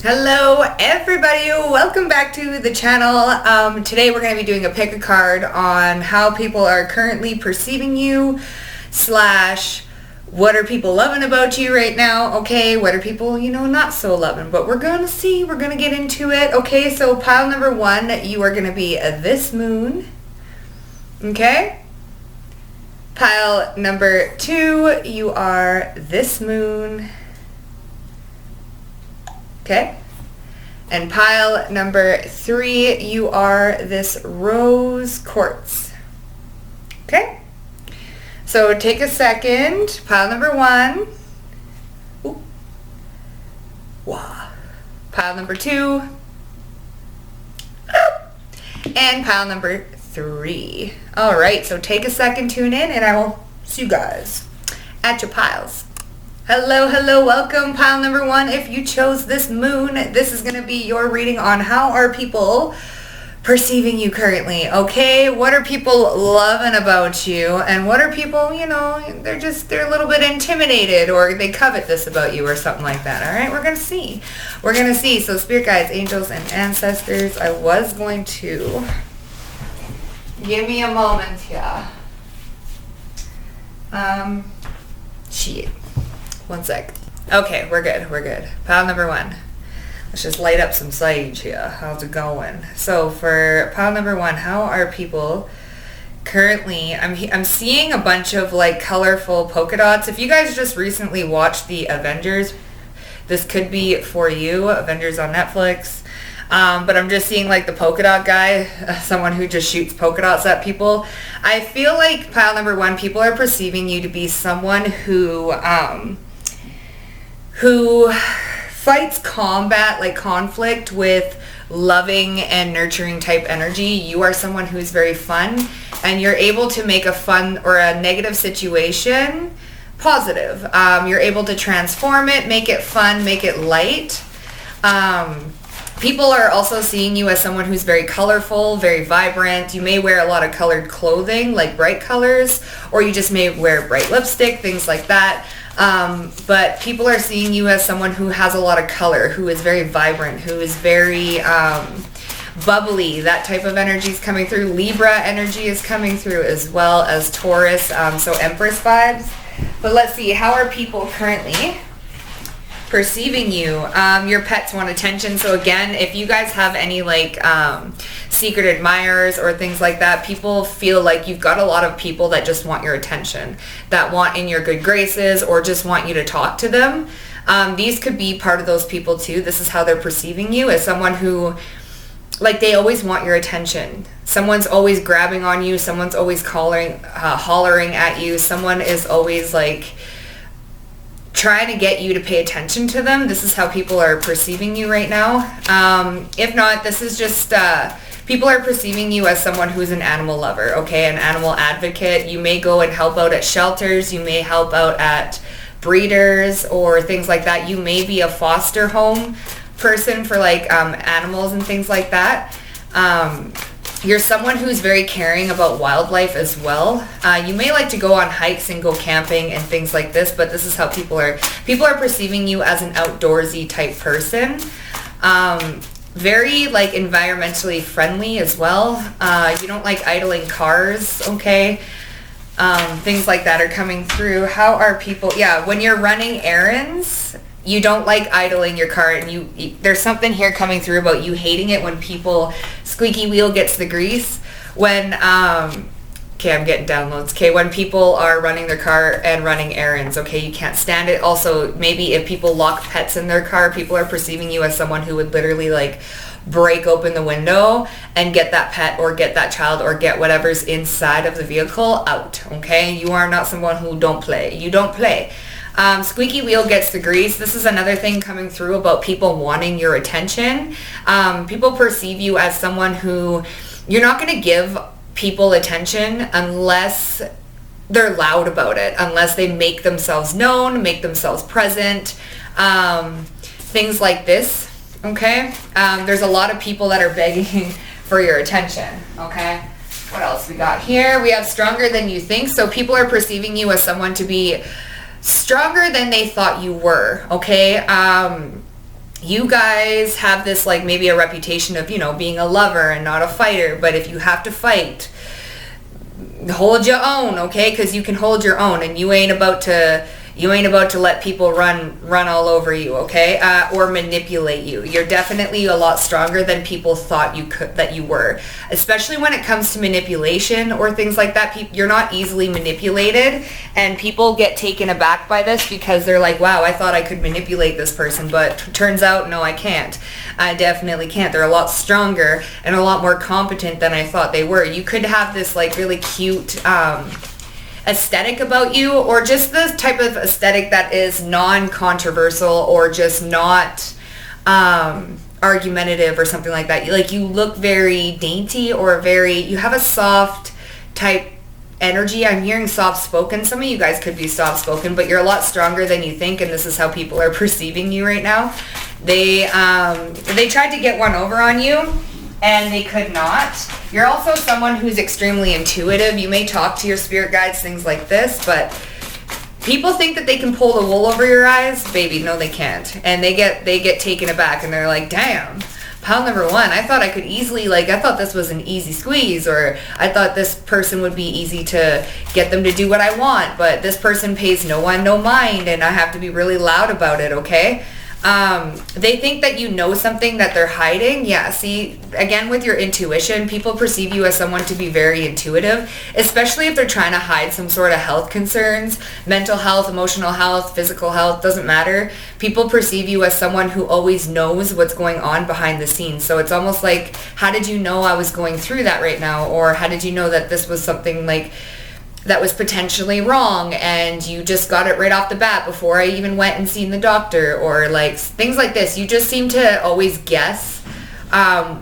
Hello everybody, welcome back to the channel. Today we're going to be doing a pick a card on how people are currently perceiving you slash what are people loving about you right now. Okay, what are people not so loving, but we're going to see, we're going to get into it. Okay, so pile number 1, you are going to be this moon. Okay, pile number 2, you are this moon. Okay, and pile number 3, you are this rose quartz. Okay, so take a second. Pile number 1. Ooh. Wow. Pile number 2. And pile number 3. All right, so take a second, tune in, and I will see you guys at your piles. Hello, welcome, pile number 1. If you chose this moon, this is going to be your reading on how are people perceiving you currently. Okay, what are people loving about you, and what are people, they're a little bit intimidated, or they covet this about you or something like that. All right, we're going to see. So spirit guides, angels, and ancestors, I was going to give me a moment here. Shit. One sec. Okay, we're good. Pile number 1. Let's just light up some sage here. How's it going? So for pile number 1, how are people currently? I'm seeing a bunch of like colorful polka dots. If you guys just recently watched the Avengers, this could be for you. Avengers on Netflix. But I'm just seeing like the polka dot guy, someone who just shoots polka dots at people. I feel like pile number 1, people are perceiving you to be someone who fights combat, like conflict, with loving and nurturing type energy. You are someone who's very fun, and you're able to make a fun or a negative situation positive. You're able to transform it, make it fun, make it light. People are also seeing you as someone who's very colorful, very vibrant. You may wear a lot of colored clothing, like bright colors, or you just may wear bright lipstick, things like that. But people are seeing you as someone who has a lot of color, who is very vibrant, who is very bubbly. That type of energy is coming through. Libra energy is coming through, as well as Taurus, so Empress vibes. But let's see, how are people currently perceiving you? Your pets want attention. So again, if you guys have any like secret admirers or things like that, people feel like you've got a lot of people that just want your attention, that want in your good graces, or just want you to talk to them. These could be part of those people too. This is how they're perceiving you, as someone who, like, they always want your attention. Someone's always grabbing on you. Someone's always hollering at you. Someone is always like trying to get you to pay attention to them. This is how people are perceiving you right now. If not, this is just people are perceiving you as someone who's an animal lover, okay, an animal advocate. You may go and help out at shelters. You may help out at breeders or things like that. You may be a foster home person for like animals and things like that. You're someone who's very caring about wildlife as well. You may like to go on hikes and go camping and things like this, but this is how people are perceiving you as an outdoorsy type person. Very like environmentally friendly as well. You don't like idling cars, okay? Things like that are coming through. How are people, when you're running errands, you don't like idling your car, and there's something here coming through about you hating it when people, squeaky wheel gets the grease. When, okay, I'm getting downloads. Okay, when people are running their car and running errands, okay, you can't stand it. Also, maybe if people lock pets in their car, people are perceiving you as someone who would literally like break open the window and get that pet or get that child or get whatever's inside of the vehicle out, okay? You are not someone who don't play. You don't play. Squeaky wheel gets the grease. This is another thing coming through about people wanting your attention. People perceive you as someone who you're not going to give people attention unless they're loud about it, unless they make themselves known, make themselves present, things like this, okay? There's a lot of people that are begging for your attention, okay? What else we got here? We have stronger than you think. So people are perceiving you as someone to be stronger than they thought you were, okay? you guys have this like maybe a reputation of, you know, being a lover and not a fighter. But if you have to fight, hold your own, okay? Because you can hold your own, and you ain't about to let people run all over you, okay? Or manipulate you. You're definitely a lot stronger than people thought that you were. Especially when it comes to manipulation or things like that. You're not easily manipulated, and people get taken aback by this because they're like, wow, I thought I could manipulate this person, but turns out, no, I can't. I definitely can't. They're a lot stronger and a lot more competent than I thought they were. You could have this like really cute aesthetic about you, or just the type of aesthetic that is non-controversial or just not argumentative or something like that. Like, you look very dainty, or you have a soft type energy. I'm hearing soft-spoken. Some of you guys could be soft-spoken, but you're a lot stronger than you think, and this is how people are perceiving you right now. They tried to get one over on you, and they could not. You're also someone who's extremely intuitive. You may talk to your spirit guides, things like this, but people think that they can pull the wool over your eyes. Baby, no, they can't. And they get taken aback, and they're like, damn, pile number one, I thought I could easily, like, I thought this was an easy squeeze, or I thought this person would be easy to get them to do what I want, but this person pays no one no mind, and I have to be really loud about it, okay? They think that you know something that they're hiding. Yeah, see, again, with your intuition, people perceive you as someone to be very intuitive, especially if they're trying to hide some sort of health concerns, mental health, emotional health, physical health, doesn't matter. People perceive you as someone who always knows what's going on behind the scenes. So it's almost like, how did you know I was going through that right now? Or how did you know that this was something like that was potentially wrong, and you just got it right off the bat before I even went and seen the doctor, or like things like this. You just seem to always guess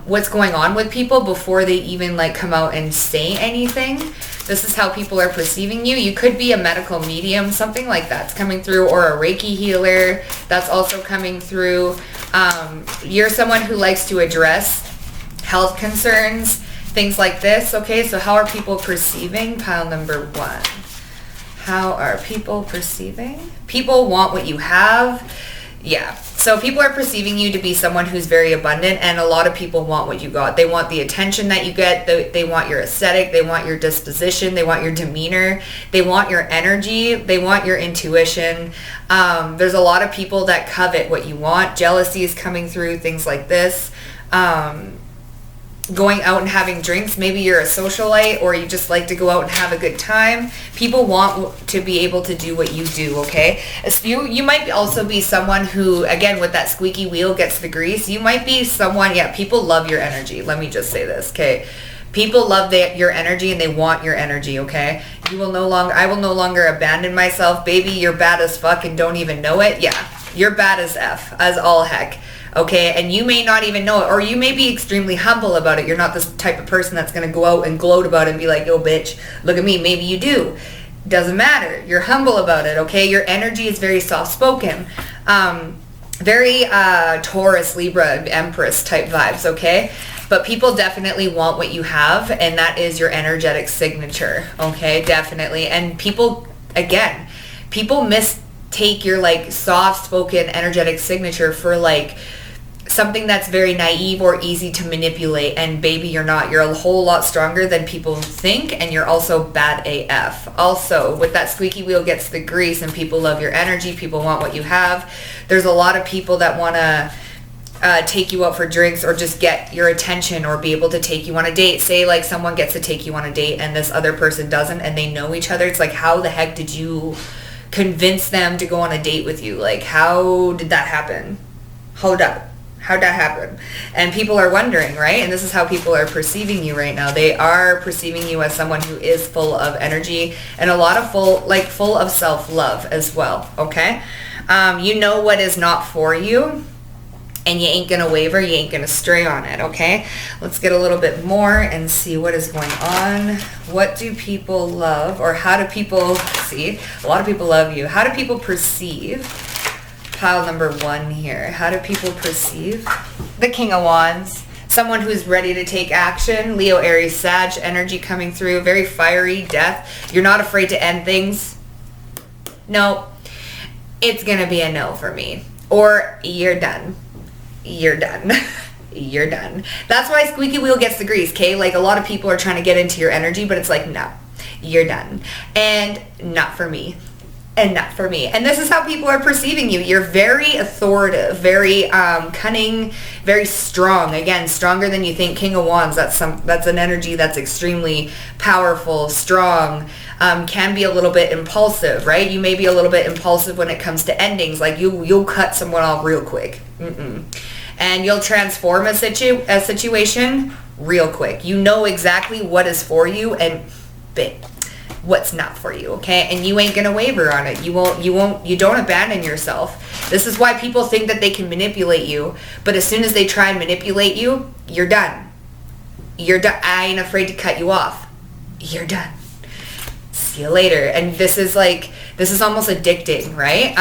what's going on with people before they even like come out and say anything. This is how people are perceiving you. You could be a medical medium, something like that's coming through, or a Reiki healer, that's also coming through. You're someone who likes to address health concerns, things like this, okay? So how are people perceiving? Pile number one. How are people perceiving? People want what you have. Yeah. So people are perceiving you to be someone who's very abundant, and a lot of people want what you got. They want the attention that you get. They want your aesthetic. They want your disposition. They want your demeanor. They want your energy. They want your intuition. There's a lot of people that covet what you want. Jealousy is coming through, things like this. Going out and having drinks. Maybe you're a socialite, or you just like to go out and have a good time. People want to be able to do what you do, okay? You might also be someone who, again, with that squeaky wheel gets the grease. You might be someone, yeah, people love your energy. Let me just say this, okay? People love your energy, and they want your energy, okay? I will no longer abandon myself. Baby, you're bad as fuck and don't even know it. Yeah, you're bad as F, as all heck. Okay, and you may not even know it, or you may be extremely humble about it. You're not this type of person that's going to go out and gloat about it and be like, yo, bitch, look at me. Maybe you do. Doesn't matter. You're humble about it, okay? Your energy is very soft-spoken. Very Taurus, Libra, Empress type vibes, okay? But people definitely want what you have, and that is your energetic signature, okay? Definitely. And people mistake your, like, soft-spoken energetic signature for, like, something that's very naive or easy to manipulate. And baby, you're not. You're a whole lot stronger than people think, and you're also bad AF. Also, with that squeaky wheel gets the grease, and people love your energy. People want what you have. There's a lot of people that want to take you out for drinks, or just get your attention, or be able to take you on a date. Say like someone gets to take you on a date and this other person doesn't, and they know each other. It's like, how the heck did you convince them to go on a date with you? Like, how did that happen? Hold up. How'd that happen? And people are wondering, right? And this is how people are perceiving you right now. They are perceiving you as someone who is full of energy, and a lot of full of self-love as well, okay? You know what is not for you, and you ain't gonna waver, you ain't gonna stray on it, okay? Let's get a little bit more and see what is going on. What do people love, or how do people see? A lot of people love you. How do people perceive? Pile number one here. How do people perceive? The King of Wands. Someone who's ready to take action. Leo, Aries, Sag energy coming through. Very fiery. Death. You're not afraid to end things. No. It's gonna be a no for me. Or you're done. you're done. You're done. That's why squeaky wheel gets the grease, okay? Like, a lot of people are trying to get into your energy, but it's like, no, you're done. And not for me. And not for me. And this is how people are perceiving you. You're very authoritative, very cunning, very strong. Again, stronger than you think. King of Wands, that's an energy that's extremely powerful, strong, can be a little bit impulsive, right? You may be a little bit impulsive when it comes to endings. Like, you'll cut someone off real quick. And you'll transform a situation real quick. You know exactly what is for you and what's not for you, okay? And you ain't gonna waver on it. You don't abandon yourself. This is why people think that they can manipulate you, but as soon as they try and manipulate you, you're done. You're done. I ain't afraid to cut you off. You're done. See you later. And this is almost addicting, right?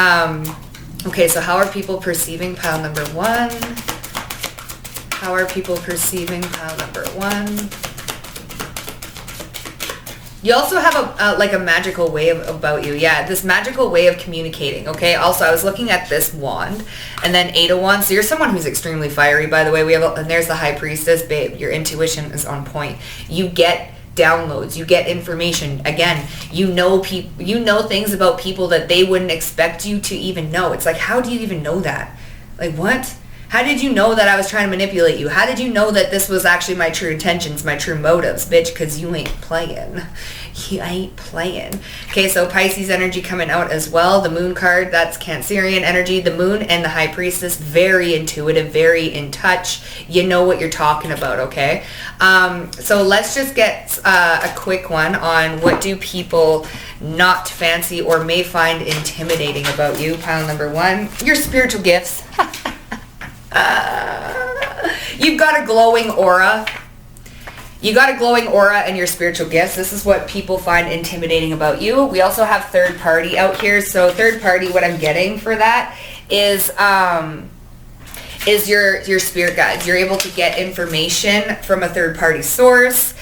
Okay, so how are people perceiving pile number 1? How are people perceiving pile number 1? You also have a magical way about you. Yeah, this magical way of communicating, okay? Also, I was looking at this wand, and then 8 of Wands. So you're someone who's extremely fiery, by the way. And there's the High Priestess. Babe, your intuition is on point. You get downloads. You get information. Again, you know things about people that they wouldn't expect you to even know. It's like, how do you even know that? Like, what? How did you know that I was trying to manipulate you? How did you know that this was actually my true intentions, my true motives? Bitch, because you ain't playing. You ain't playing. Okay, so Pisces energy coming out as well. The Moon card, that's Cancerian energy. The Moon and the High Priestess, very intuitive, very in touch. You know what you're talking about, okay? So let's just get a quick one on what do people not fancy or may find intimidating about you. Pile number 1, your spiritual gifts. You've got a glowing aura. You got a glowing aura and your spiritual gifts. This is what people find intimidating about you. We also have third party out here. So third party, what I'm getting for that is your spirit guides. You're able to get information from a third party source.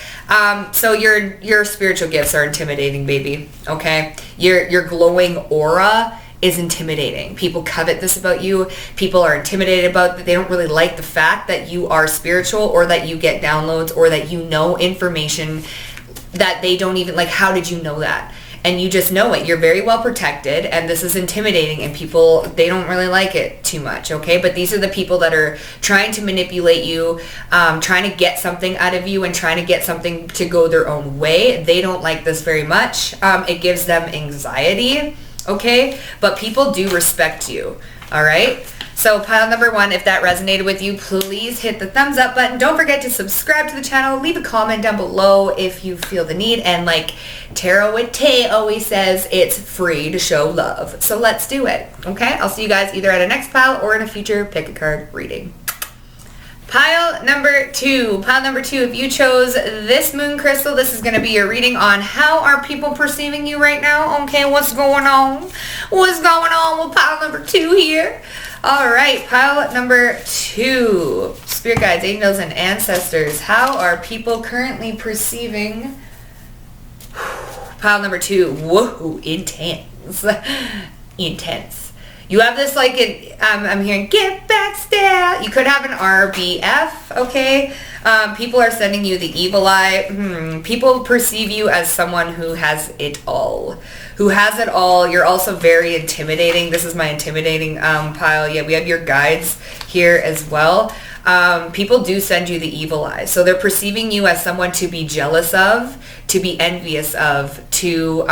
So your spiritual gifts are intimidating, baby. Okay? Your glowing aura is intimidating. People covet this about you. People are intimidated about that. They don't really like the fact that you are spiritual or that you get downloads or that you know information that they don't even like. How did you know that? And you just know it. You're very well protected, and this is intimidating, and people, they don't really like it too much, okay? But these are the people that are trying to manipulate you, trying to get something out of you and trying to get something to go their own way. They don't like this very much. It gives them anxiety. Okay, but people do respect you. All right, so pile number 1, if that resonated with you, please hit the thumbs up button. Don't forget to subscribe to the channel. Leave a comment down below if you feel the need. And like Tarot with Tay always says, it's free to show love. So let's do it. Okay, I'll see you guys either at a next pile or in a future pick a card reading. Pile number 2. Pile number 2, if you chose this moon crystal, this is going to be your reading on how are people perceiving you right now. Okay, what's going on? What's going on with pile number 2 here? All right, pile number 2. Spirit guides, angels, and ancestors. How are people currently perceiving pile number 2? Whoa, intense. Intense. You have this like, I'm hearing get back style. You could have an RBF, okay? People are sending you the evil eye. People perceive you as someone who has it all. Who has it all. You're also very intimidating. This is my intimidating pile. Yeah, we have your guides here as well. People do send you the evil eye. So they're perceiving you as someone to be jealous of, to be envious of, to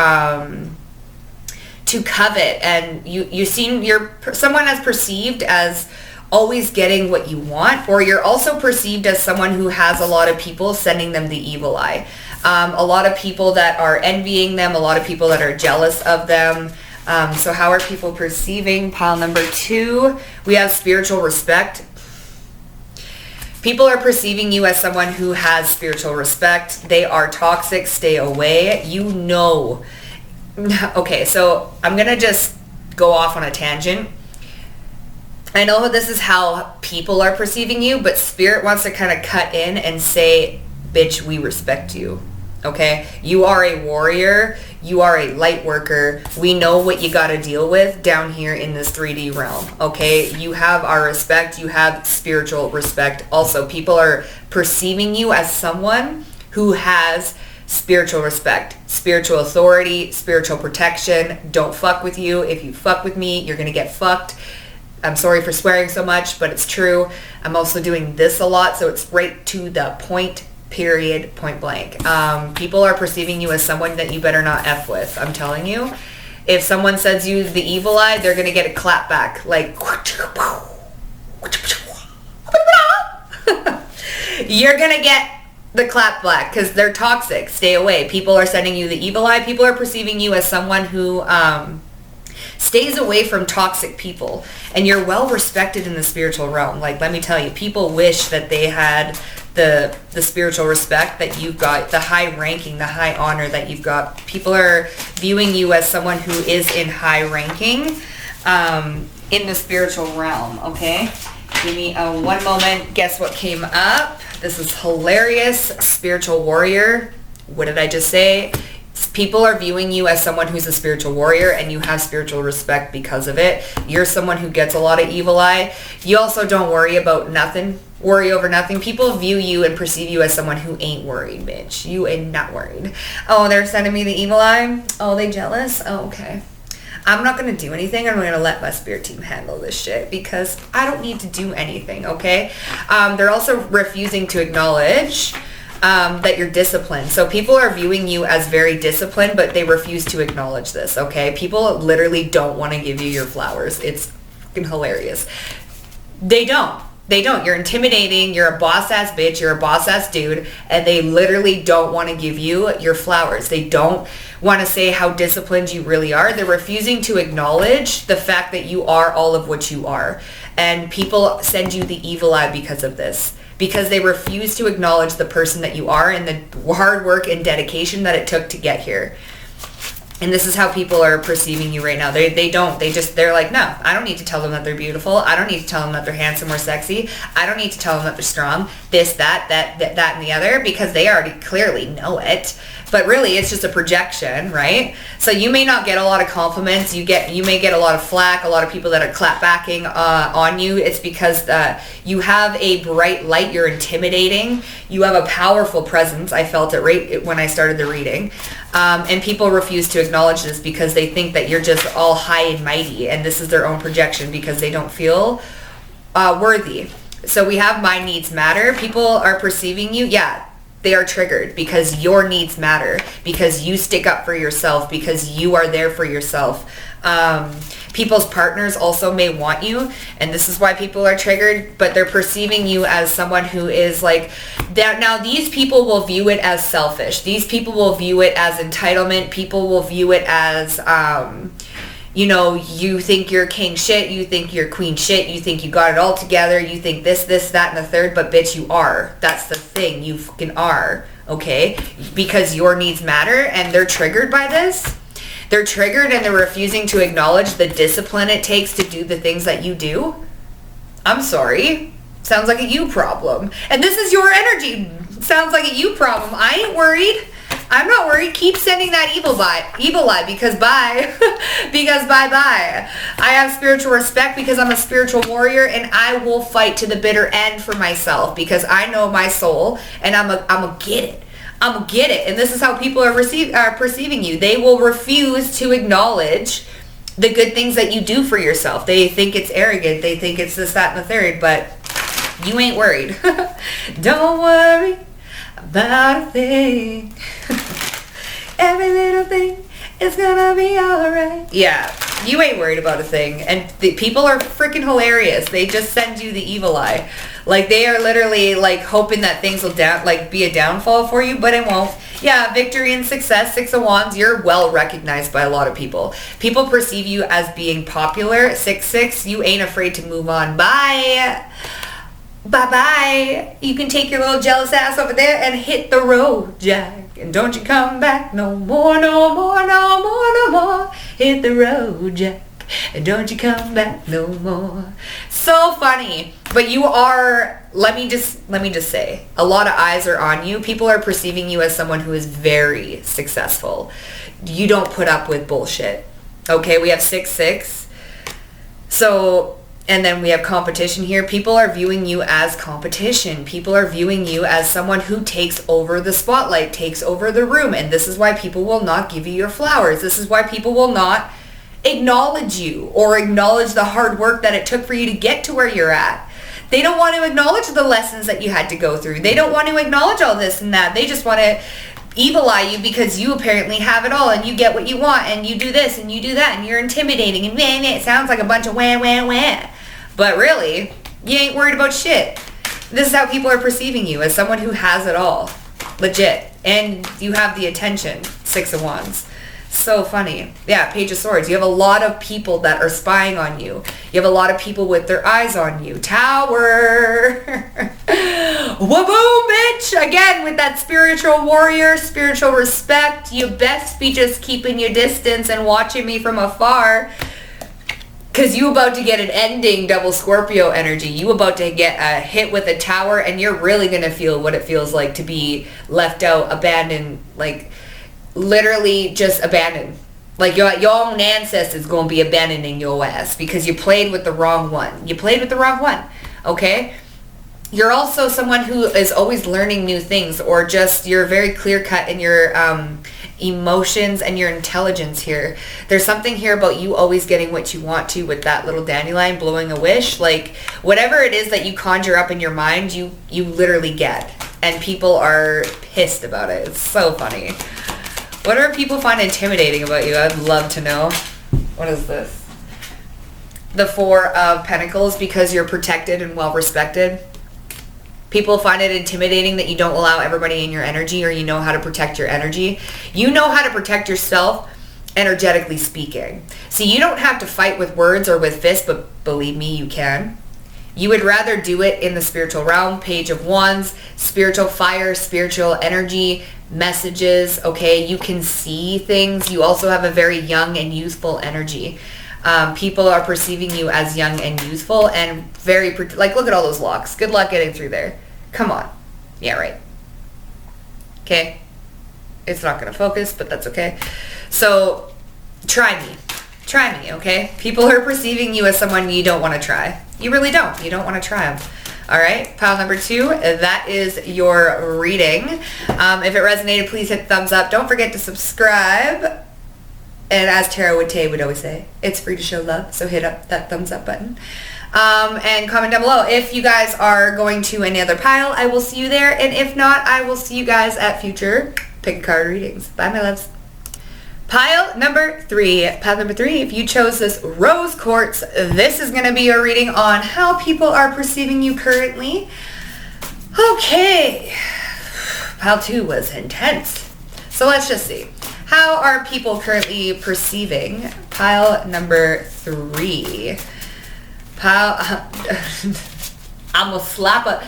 covet, and you're someone as perceived as always getting what you want, or you're also perceived as someone who has a lot of people sending them the evil eye. A lot of people that are envying them, a lot of people that are jealous of them. So how are people perceiving pile number 2? We have spiritual respect. People are perceiving you as someone who has spiritual respect. They are toxic. Stay away. You know. Okay, so I'm going to just go off on a tangent. I know this is how people are perceiving you, but Spirit wants to kind of cut in and say, bitch, we respect you. okay? You are a warrior. You are a light worker. We know what you got to deal with down here in this 3D realm, okay? You have our respect. You have spiritual respect. Also, people are perceiving you as someone who has spiritual respect, spiritual authority, spiritual protection. Don't fuck with you. If you fuck with me, you're going to get fucked. I'm sorry for swearing so much, but it's true. I'm also doing this a lot, so it's right to the point, period, point blank. People are perceiving you as someone that you better not F with. I'm telling you. If someone sends you the evil eye, they're going to get a clap back. Like, you're going to get the clap back because they're toxic. Stay away. People are sending you the evil eye. People are perceiving you as someone who stays away from toxic people. And you're well respected in the spiritual realm. Like, let me tell you, people wish that they had the spiritual respect that you've got, the high ranking, the high honor that you've got. People are viewing you as someone who is in high ranking in the spiritual realm, okay? Give me one moment. Guess what came up? This is hilarious. Spiritual warrior. What did I just say? People are viewing you as someone who's a spiritual warrior, and you have spiritual respect because of it. You're someone who gets a lot of evil eye. You also don't worry about nothing. Worry over nothing. People view you and perceive you as someone who ain't worried, bitch. You ain't not worried. Oh, they're sending me the evil eye? Oh, they jealous? Oh, okay. I'm not going to do anything. I'm going to let my spirit team handle this shit because I don't need to do anything, okay? They're also refusing to acknowledge that you're disciplined. So people are viewing you as very disciplined, but they refuse to acknowledge this, okay? People literally don't want to give you your flowers. It's fucking hilarious. They don't. They don't. You're intimidating. You're a boss-ass bitch. You're a boss-ass dude. And they literally don't want to give you your flowers. They don't want to say how disciplined you really are. They're refusing to acknowledge the fact that you are all of what you are. And people send you the evil eye because of this. Because they refuse to acknowledge the person that you are and the hard work and dedication that it took to get here. And this is how people are perceiving you right now. They're like, no, I don't need to tell them that they're beautiful. I don't need to tell them that they're handsome or sexy. I don't need to tell them that they're strong. This, that, and the other, because they already clearly know it. But really, it's just a projection, right? So you may not get a lot of compliments. You may get a lot of flack, a lot of people that are clapbacking on you. It's because you have a bright light. You're intimidating. You have a powerful presence. I felt it right when I started the reading. And people refuse to acknowledge this because they think that you're just all high and mighty. And this is their own projection because they don't feel worthy. So we have my needs matter. People are perceiving you. Yeah. They are triggered because your needs matter, because you stick up for yourself, because you are there for yourself. People's partners also may want you, and this is why people are triggered, but they're perceiving you as someone who is like that. Now, these people will view it as selfish. These people will view it as entitlement. People will view it as, you think you're king shit, you think you're queen shit, you think you got it all together, you think this, that, and the third, but bitch, you are. That's the thing. You fucking are, okay? Because your needs matter, and they're triggered by this. They're triggered, and they're refusing to acknowledge the discipline it takes to do the things that you do. I'm sorry. Sounds like a you problem. And this is your energy. Sounds like a you problem. I ain't worried. I'm not worried. Keep sending that evil eye because bye. Because bye. I have spiritual respect because I'm a spiritual warrior, and I will fight to the bitter end for myself because I know my soul, and I'm a get it. I'm gonna get it. And this is how people are perceiving you. They will refuse to acknowledge the good things that you do for yourself. They think it's arrogant. They think it's this, that, and the third, but you ain't worried. Don't worry about a thing. Every little thing is gonna be alright. Yeah, you ain't worried about a thing. And the people are freaking hilarious. They just send you the evil eye. Like, they are literally like hoping that things will be a downfall for you, but it won't. Yeah, victory and success, 6 of Wands, you're well recognized by a lot of people. People perceive you as being popular. 6-6, you ain't afraid to move on. Bye. Bye-bye. You can take your little jealous ass over there and hit the road, Jack. And don't you come back no more, no more, no more, no more. Hit the road, Jack. and don't you come back no more. So funny. But you are, let me just say, a lot of eyes are on you. People are perceiving you as someone who is very successful. You don't put up with bullshit. Okay, we have 6-6. So, and then we have competition here. People are viewing you as competition. People are viewing you as someone who takes over the spotlight, takes over the room. And this is why people will not give you your flowers. This is why people will not acknowledge you or acknowledge the hard work that it took for you to get to where you're at. They don't want to acknowledge the lessons that you had to go through. They don't want to acknowledge all this and that. They just want to evil eye you because you apparently have it all and you get what you want and you do this and you do that and you're intimidating and man, it sounds like a bunch of wah. But really, you ain't worried about shit. This is how people are perceiving you, as someone who has it all. Legit. And you have the attention. 6 of Wands. So funny. Yeah, Page of Swords. You have a lot of people that are spying on you. You have a lot of people with their eyes on you. Tower. Wha-boom, bitch. Again, with that spiritual warrior, spiritual respect. You best be just keeping your distance and watching me from afar. Because you about to get an ending, double Scorpio energy. You about to get a hit with a tower, and you're really going to feel what it feels like to be left out, abandoned, like literally just abandoned. Like your own ancestors going to be abandoning your ass because you played with the wrong one. You played with the wrong one, okay? You're also someone who is always learning new things, or just you're very clear-cut in your emotions and your intelligence here. There's something here about you always getting what you want to with that little dandelion blowing a wish. Like whatever it is that you conjure up in your mind, you literally get. And people are pissed about it. It's so funny. What do people find intimidating about you? I'd love to know. What is this? The 4 of Pentacles, because you're protected and well respected. People find it intimidating that you don't allow everybody in your energy, or you know how to protect your energy. You know how to protect yourself, energetically speaking. See, you don't have to fight with words or with fists, but believe me, you can. You would rather do it in the spiritual realm. Page of Wands, spiritual fire, spiritual energy, messages, okay? You can see things. You also have a very young and youthful energy. People are perceiving you as young and youthful and very, like, look at all those locks. Good luck getting through there. Come on. Yeah, right. Okay. It's not going to focus, but that's okay. So try me. Try me, okay? People are perceiving you as someone you don't want to try. You really don't. You don't want to try them. All right, pile number 2, that is your reading. If it resonated, please hit thumbs up. Don't forget to subscribe. And as Tara would always say, it's free to show love, so hit up that thumbs up button. And comment down below. If you guys are going to any other pile, I will see you there. And if not, I will see you guys at future pick a card readings. Bye, my loves. Pile number 3. Pile number 3, if you chose this Rose Quartz, this is going to be a reading on how people are perceiving you currently. Okay. Pile 2 was intense. So let's just see. How are people currently perceiving pile number 3? Pile, I'm gonna slap a,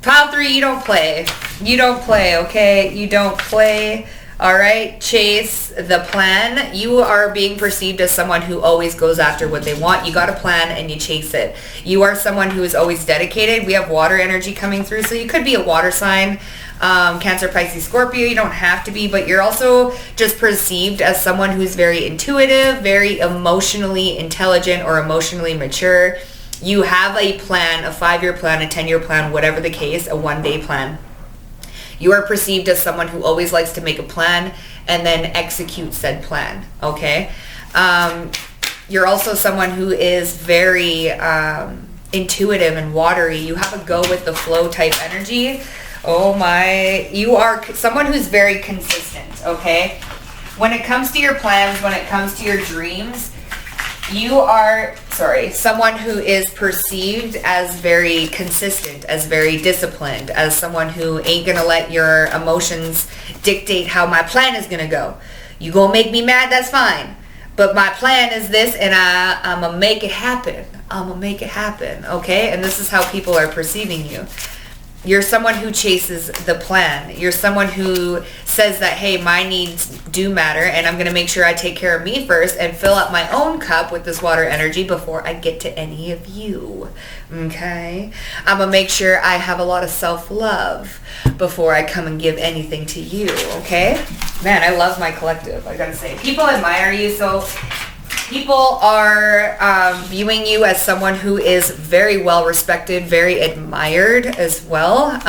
pile 3, you don't play. You don't play, okay? You don't play, all right? Chase the plan. You are being perceived as someone who always goes after what they want. You got a plan and you chase it. You are someone who is always dedicated. We have water energy coming through, so you could be a water sign. Cancer, Pisces, Scorpio, you don't have to be, but you're also just perceived as someone who's very intuitive, very emotionally intelligent or emotionally mature. You have a plan, a 5-year plan, a 10-year plan, whatever the case, a 1-day plan. You are perceived as someone who always likes to make a plan and then execute said plan, okay? You're also someone who is very intuitive and watery. You have a go with the flow type energy. Oh my, you are someone who's very consistent, okay? When it comes to your plans, when it comes to your dreams, you are, someone who is perceived as very consistent, as very disciplined, as someone who ain't gonna let your emotions dictate how my plan is gonna go. You gonna make me mad, that's fine. But my plan is this, and I'm gonna make it happen. I'm gonna make it happen, okay? And this is how people are perceiving you. You're someone who chases the plan. You're someone who says that, hey, my needs do matter, and I'm going to make sure I take care of me first and fill up my own cup with this water energy before I get to any of you. Okay? I'm going to make sure I have a lot of self-love before I come and give anything to you. Okay? Man, I love my collective, I got to say. People admire you, so people are viewing you as someone who is very well respected, very admired as well.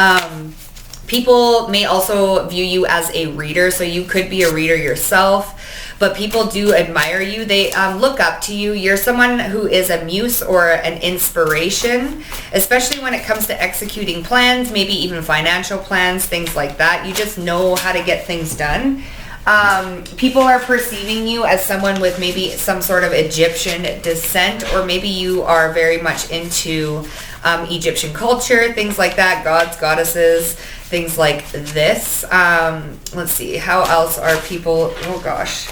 People may also view you as a reader, so you could be a reader yourself, but people do admire you. They look up to you. You're someone who is a muse or an inspiration, especially when it comes to executing plans, maybe even financial plans, things like that. You just know how to get things done. People are perceiving you as someone with maybe some sort of Egyptian descent, or maybe you are very much into Egyptian culture, things like that, gods, goddesses, things like this. Let's see, how else are people, oh gosh.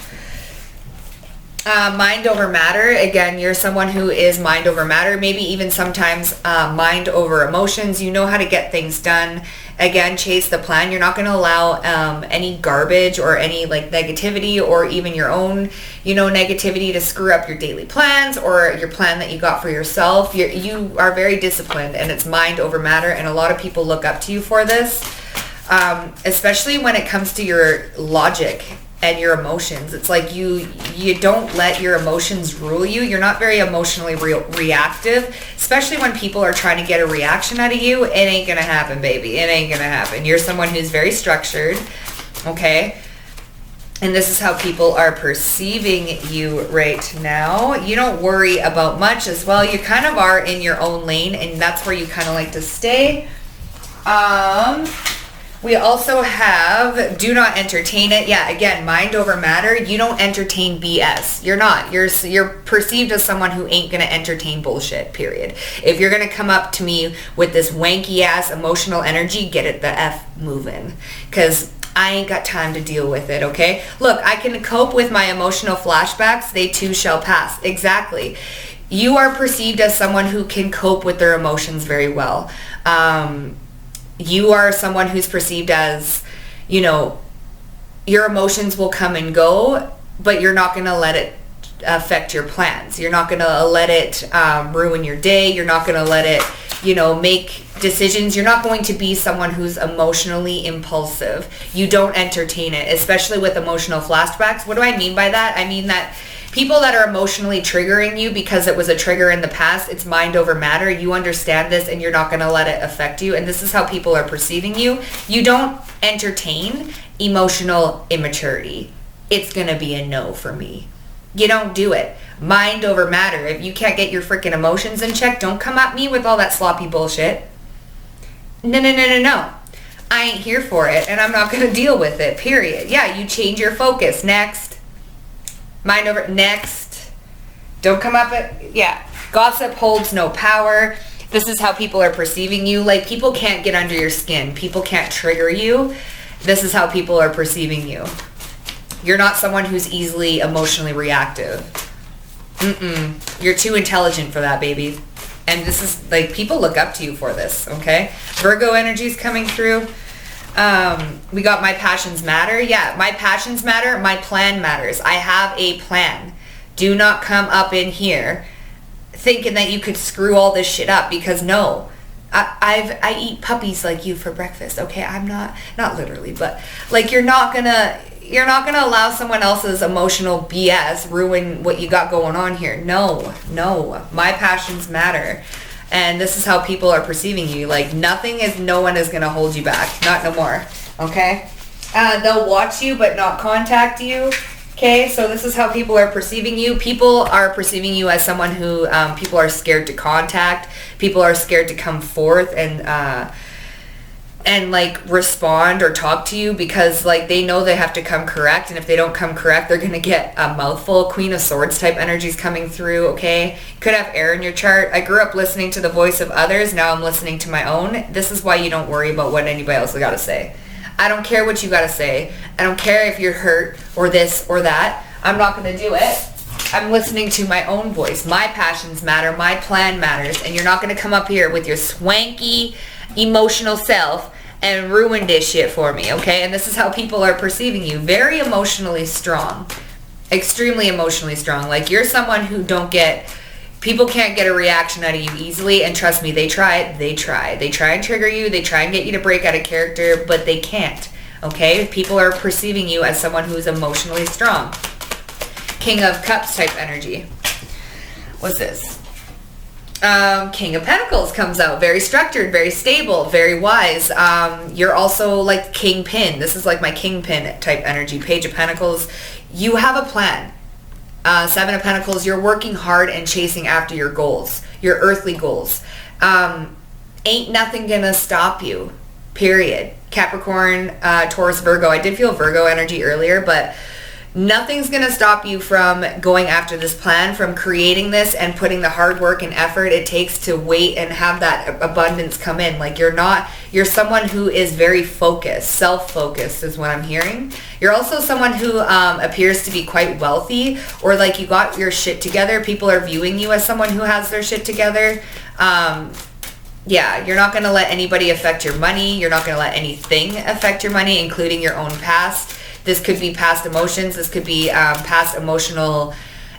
Mind over matter. Again, you're someone who is mind over matter, maybe even sometimes mind over emotions. You know how to get things done. Again, chase the plan. You're not going to allow any garbage or any like negativity or even your own, negativity to screw up your daily plans or your plan that you got for yourself. You are very disciplined, and it's mind over matter, and a lot of people look up to you for this, especially when it comes to your logic and your emotions. It's like you don't let your emotions rule you. You're not very emotionally reactive, especially when people are trying to get a reaction out of you. It ain't gonna happen, baby. It ain't gonna happen. You're someone who's very structured, okay? And this is how people are perceiving you right now. You don't worry about much as well. You kind of are in your own lane, and that's where you kind of like to stay. We also have do not entertain it. Yeah, again, mind over matter. You don't entertain BS. You're not. You're perceived as someone who ain't going to entertain bullshit, period. If you're going to come up to me with this wanky ass emotional energy, get it the F moving. Because I ain't got time to deal with it, okay? Look, I can cope with my emotional flashbacks. They too shall pass. Exactly. You are perceived as someone who can cope with their emotions very well. You are someone who's perceived as, your emotions will come and go, but you're not going to let it affect your plans. You're not going to let it ruin your day. You're not going to let it, make decisions. You're not going to be someone who's emotionally impulsive. You don't entertain it, especially with emotional flashbacks. What do I mean by that? I mean that people that are emotionally triggering you because it was a trigger in the past, it's mind over matter. You understand this, and you're not going to let it affect you. And this is how people are perceiving you. You don't entertain emotional immaturity. It's going to be a no for me. You don't do it. Mind over matter. If you can't get your freaking emotions in check, don't come at me with all that sloppy bullshit. No. I ain't here for it, and I'm not going to deal with it, period. Yeah, you change your focus. Next. Mind over, next. Don't come up gossip holds no power. This is how people are perceiving you. Like, people can't get under your skin. People can't trigger you. This is how people are perceiving you. You're not someone who's easily emotionally reactive. You're too intelligent for that, baby. And this is, like, people look up to you for this, okay? Virgo energy's coming through. We got my passions matter. Yeah, my passions matter. My plan matters. I have a plan. Do not come up in here thinking that you could screw all this shit up, because no. I eat puppies like you for breakfast, okay? I'm not literally, but like, you're not gonna allow someone else's emotional BS ruin what you got going on here. No. My passions matter. And this is how people are perceiving you. Like, no one is going to hold you back. Not no more. Okay? They'll watch you but not contact you. Okay? So this is how people are perceiving you. People are perceiving you as someone who people are scared to contact. People are scared to come forth and like respond or talk to you, because like they know they have to come correct, and if they don't come correct, they're gonna get a mouthful. Queen of Swords type energies coming through. Okay, could have air in your chart. I grew up listening to the voice of others. Now I'm listening to my own. This is why you don't worry about what anybody else has got to say. I don't care what you got to say. I don't care if you're hurt or this or that. I'm not gonna do it. I'm listening to my own voice. My passions matter. My plan matters. And you're not going to come up here with your swanky emotional self and ruin this shit for me, okay? And this is how people are perceiving you. Very emotionally strong. Extremely emotionally strong. Like, you're someone who people can't get a reaction out of you easily. And trust me, they try and trigger you. They try and get you to break out of character, but they can't, okay? People are perceiving you as someone who's emotionally strong. King of Cups type energy. What's this? King of Pentacles comes out. Very structured, very stable, very wise. You're also like kingpin. This is like my kingpin type energy. Page of Pentacles. You have a plan. Seven of Pentacles. You're working hard and chasing after your goals, your earthly goals. Ain't nothing gonna stop you. Period. Capricorn, Taurus, Virgo. I did feel Virgo energy earlier, but nothing's going to stop you from going after this plan, from creating this and putting the hard work and effort it takes to wait and have that abundance come in. Like, you're someone who is very focused, self-focused is what I'm hearing. You're also someone who appears to be quite wealthy, or like you got your shit together. People are viewing you as someone who has their shit together. Yeah, you're not going to let anybody affect your money. You're not going to let anything affect your money, including your own past. This could be past emotions. This could be past emotional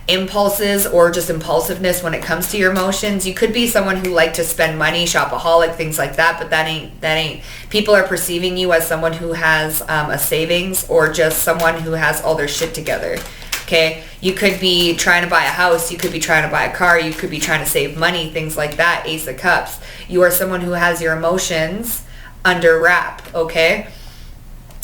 impulses or just impulsiveness when it comes to your emotions. You could be someone who liked to spend money, shopaholic, things like that, but that ain't. People are perceiving you as someone who has a savings, or just someone who has all their shit together. Okay, you could be trying to buy a house. You could be trying to buy a car. You could be trying to save money, things like that. Ace of Cups. You are someone who has your emotions under wrap, okay?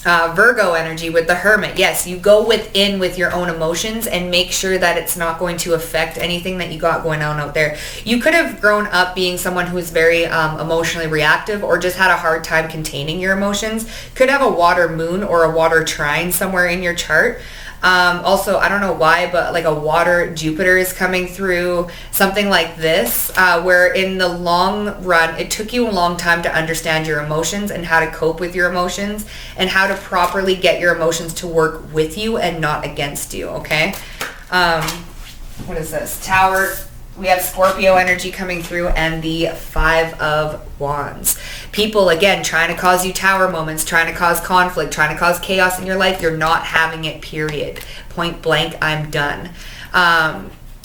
Virgo energy with the Hermit. Yes, you go within with your own emotions and make sure that it's not going to affect anything that you got going on out there. You could have grown up being someone who is very emotionally reactive, or just had a hard time containing your emotions. Could have a water moon or a water trine somewhere in your chart. Also, I don't know why, but like a water Jupiter is coming through, something like this, where in the long run, it took you a long time to understand your emotions and how to cope with your emotions and how to properly get your emotions to work with you and not against you, okay? What is this? Tower. We have Scorpio energy coming through, and the Five of Wands. People, again, trying to cause you tower moments, trying to cause conflict, trying to cause chaos in your life. You're not having it, period. Point blank, I'm done.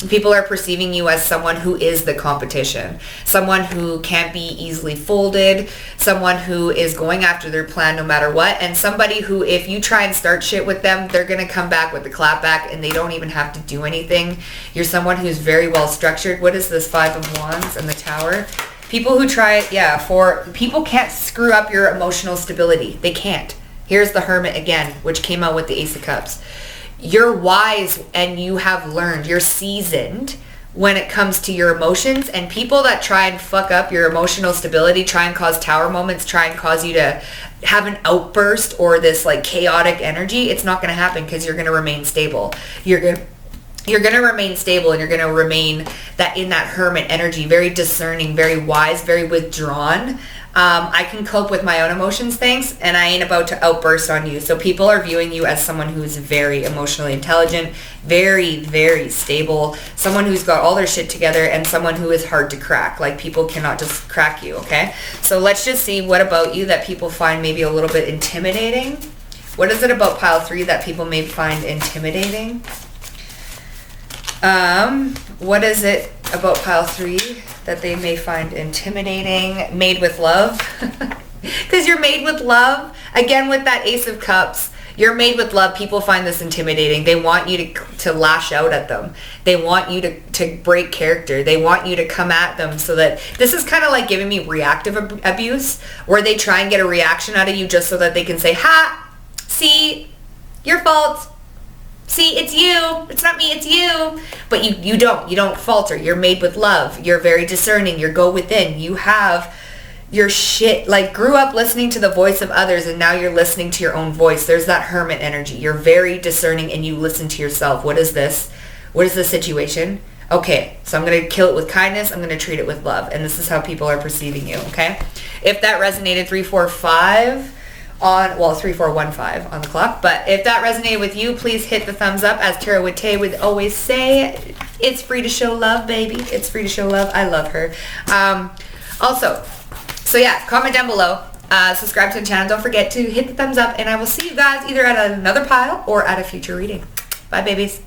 People are perceiving you as someone who is the competition, someone who can't be easily folded, someone who is going after their plan no matter what, and somebody who, if you try and start shit with them, they're going to come back with the clap back and they don't even have to do anything. You're someone who's very well structured. What is this Five of Wands and the Tower? People who try, people can't screw up your emotional stability. They can't. Here's the Hermit again, which came out with the Ace of Cups. You're wise and you have learned. You're seasoned when it comes to your emotions, and people that try and fuck up your emotional stability, try and cause tower moments, try and cause you to have an outburst or this like chaotic energy, it's not going to happen, because you're going to remain stable. You're going to remain stable, and you're going to remain in that Hermit energy, very discerning, very wise, very withdrawn. I can cope with my own emotions, thanks, and I ain't about to outburst on you. So people are viewing you as someone who's very emotionally intelligent, very, very stable, someone who's got all their shit together, and someone who is hard to crack. Like, people cannot just crack you, okay? So let's just see what about you that people find maybe a little bit intimidating. What is it about pile 3 that people may find intimidating? What is it about pile 3 that they may find intimidating? Made with love. Because you're made with love. Again, with that Ace of Cups, you're made with love. People find this intimidating. They want you to lash out at them. They want you to break character. They want you to come at them, so that this is kind of like giving me reactive abuse, where they try and get a reaction out of you just so that they can say, ha, see, your fault. See, it's you. It's not me, it's you. But you don't falter. You're made with love. You're very discerning. You go within. You have your shit, like, grew up listening to the voice of others, and now you're listening to your own voice. There's that Hermit energy. You're very discerning, and you listen to yourself. What is this? What is the situation? Okay, so I'm going to kill it with kindness. I'm going to treat it with love. And this is how people are perceiving you, okay? If that resonated, 3, 4, 5... on, well, 3415 on the clock. But if that resonated with you, please hit the thumbs up. As Tara Witte would always say, it's free to show love, baby. It's free to show love. I love her. Also, so yeah, comment down below. Subscribe to the channel. Don't forget to hit the thumbs up. And I will see you guys either at another pile or at a future reading. Bye, babies.